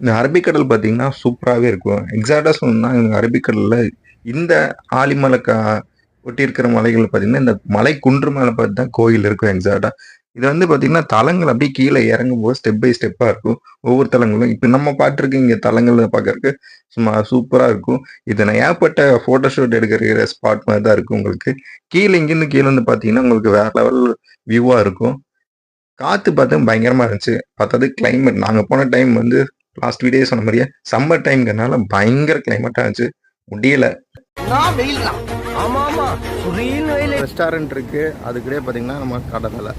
இந்த அரபிக்கடல் பார்த்தீங்கன்னா, சூப்பராவே இருக்கும். எக்ஸாக்ட்டா சொல்லணும்னா, இந்த அரபிக்கடல்ல இந்த ஆலிமலை ஒட்டி இருக்கிற மலைகள் பார்த்தீங்கன்னா, இந்த மலை குன்று மேல பார்த்து தான் கோயில் இருக்கும் எக்ஸாக்ட்டா. இது வந்து பார்த்தீங்கன்னா, தலங்கள் அப்படியே கீழ இறங்கும்போது ஸ்டெப் பை ஸ்டெப்பா இருக்கும். ஒவ்வொரு தலங்களும். இப்ப நம்ம பார்த்துருக்க இங்க தலங்கள பார்க்கறக்கு சும்மா சூப்பரா இருக்கும். இது நான் ஏகப்பட்ட ஃபோட்டோ ஷூட் எடுக்கிற ஸ்பாட் மாரி தான் இருக்கும் உங்களுக்கு. இங்கேருந்து கீழ இருந்து பார்த்தீங்கன்னா, உங்களுக்கு வேற லெவல் வியூவா இருக்கும். காத்து பார்த்தா பயங்கரமா இருந்துச்சு. பத்தாததுக்கு கிளைமேட் நாங்க போன டைம் வந்து லாஸ்ட் வீடியோவே சொன்ன மாரியே சம்மர் டைம்ங்கிறனால பயங்கர கிளைமேட்டா இருந்துச்சு. முடியல. நான் வெயில் தான். ஆமா ஆமா சுரீல் வெயில். ரெஸ்டாரண்ட் இருக்கு. அதுக்கிட்டயே பார்த்தீங்கன்னா நம்ம கடற்கரை.